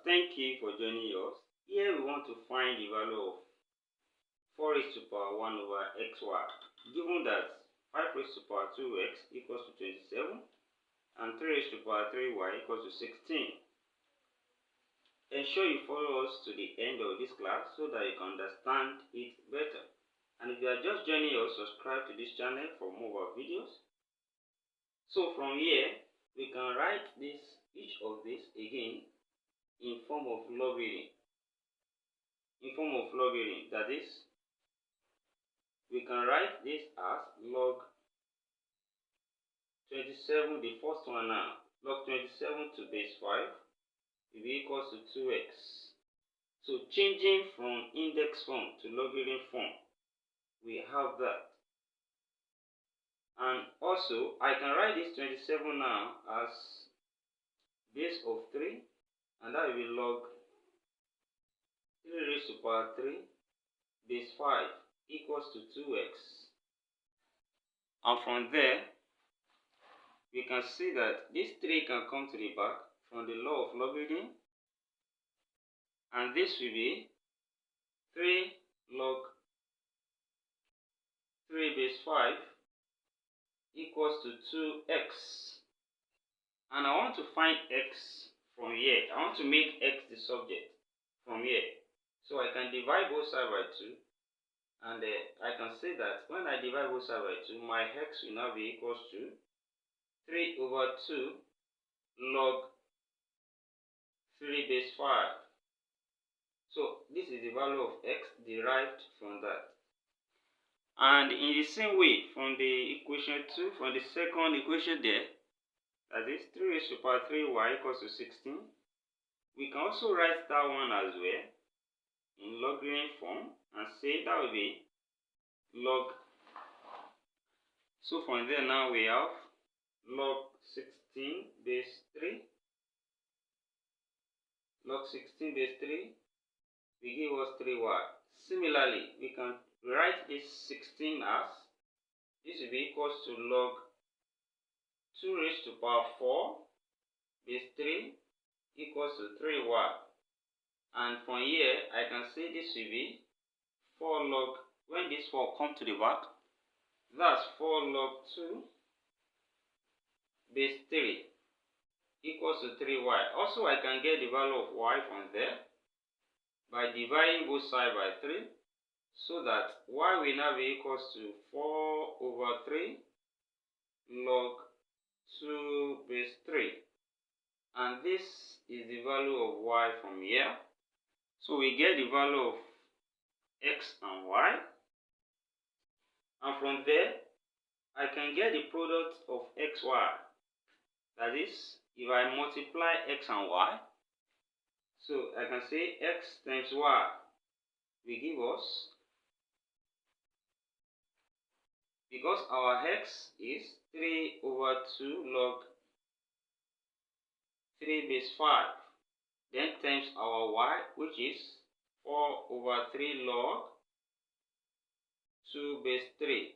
Thank you for joining us. Here we want to find the value of 4 raised to the power 1 over xy. Given that 5 raised to the power 2x equals to 27 and 3 raised to the power 3y equals to 16. Ensure you follow us to the end of this class so that you can understand it better. And if you are just joining us, subscribe to this channel for more of our videos. So from here, we can write each of this again in form of logarithm. That is, we can write this as log 27, the first one now, log 27 to base 5 will be equals to 2x. So changing from index form to logarithm form, we have that. And also, I can write this 27 now as base of 3, and that will be log 3 raised to the power 3 base 5 equals to 2x. And from there, we can see that this 3 can come to the back from the law of logarithm, and this will be 3 log 3 base 5 equals to 2x. And I want to find x from here. I want to make x the subject from here. So I can divide both sides by 2, and I can say that when I divide both sides by 2, my x will now be equals to 3 over 2 log 3 base 5. So this is the value of x derived from that. And in the same way, from the equation 2, from the second equation there, that is 3 raised to the power 3y equals to 16, we can also write that one as well in logarithm form and say that will be log. So from there now we have log 16 base 3. Log 16 base 3 will give us 3y. Similarly, we can write this 16 as, this will be equals to log 2 raised to the power 4 base 3 equals to 3y. And from here, I can say this will be 4 log, when this 4 come to the back, that's 4 log 2 base 3 equals to 3y. Also, I can get the value of y from there by dividing both sides by 3, so that y will now be equals to 4 over 3 log 2 base 3. And this is the value of y from here. So we get the value of x and y. And from there, I can get the product of xy. That is, if I multiply x and y, so I can say x times y will give us, because our x is 3 over 2 log 3 base 5, then times our y, which is 4 over 3 log 2 base 3.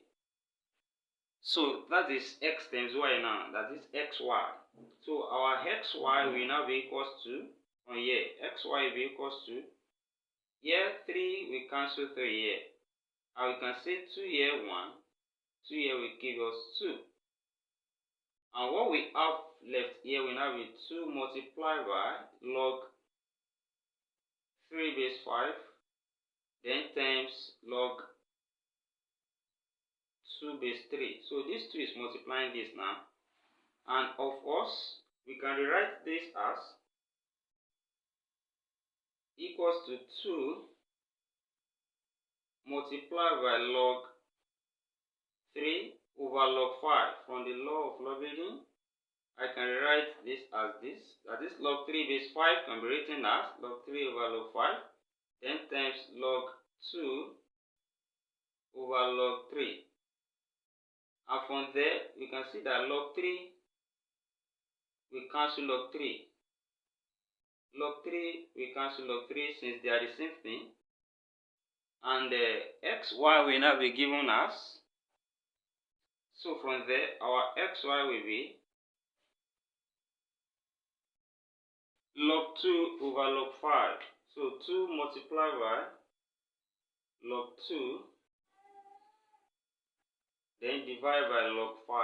So that is x times y now, that is xy. So our xy will now be equals to, from here, xy will be equals to, here 3 we cancel 3 here. And we can say 2 here 1, 2 here will give us 2. And what we have left here will now be 2 multiplied by log 3 base 5, then times log 2 base 3. So this 2 is multiplying this now. And of course, we can rewrite this as equals to 2 multiplied by log 3 over log 5. From the law of logarithm, I can rewrite this as this. That is, log 3 base 5 can be written as log 3 over log 5, then times log 2 over log 3. And from there, we can see that log 3 we cancel log 3. Log 3 we cancel log 3 since they are the same thing. And xy will now be given as, so from there, our xy will be log 2 over log 5. So 2 multiplied by log 2, then divide by log 5.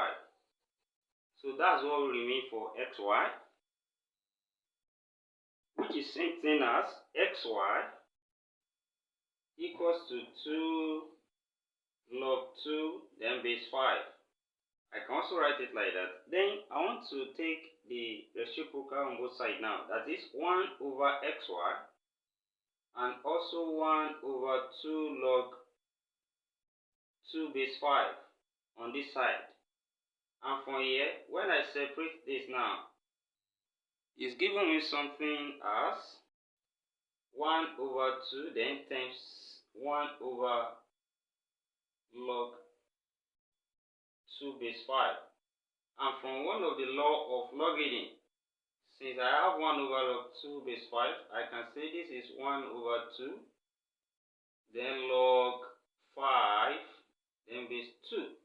So that's what will remain for xy, which is same thing as xy equals to 2 log 2 then base 5. I can also write it like that. Then I want to take the reciprocal on both sides now. That is 1 over xy and also 1 over 2 log 2 base 5 on this side. And from here, when I separate this now, it's giving me something as 1 over 2 then times 1 over log 2 base 5. And from one of the law of logarithm, since I have 1 over log 2 base 5, I can say this is 1 over 2, then log 5, then base 2.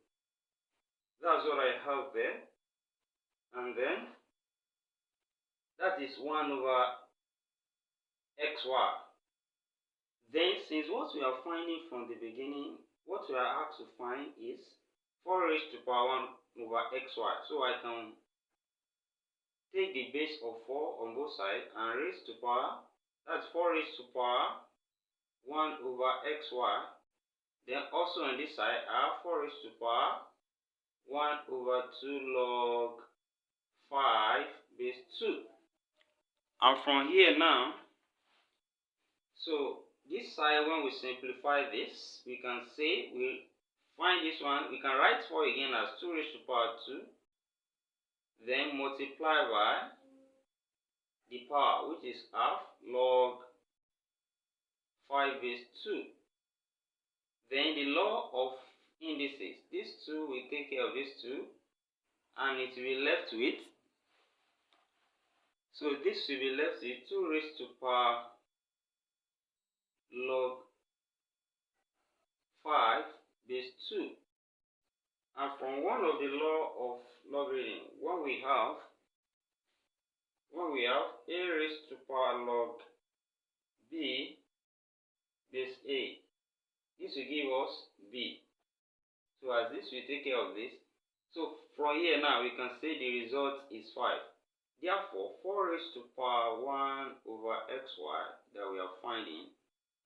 That's what I have there. And then that is 1 over xy. Then since what we are finding from the beginning, what we are asked to find is 4 raised to power 1 over xy. So I can take the base of 4 on both sides and raise to power, that's 4 raised to power 1 over xy. Then also on this side, I have 4 raised to power 1 over 2 log 5 base 2. And from here now, so this side, when we simplify this, we can say we find this one, we can write 4 again as 2 raised to power 2, then multiply by the power, which is half log 5 base 2. Then the law of indices, these two will take care of these two, and it will be left with, so this will be left with 2 raised to power log 5 base 2. And from one of the law of logarithm, what we have a raised to power log b base a. This will give us b. So as this will take care of this. So from here now we can say the result is 5. Therefore 4 raised to power 1 over xy that we are finding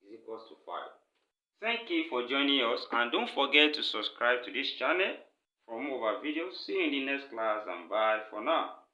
is equals to 5. Thank you for joining us, and don't forget to subscribe to this channel for more of our videos. See you in the next class, and bye for now.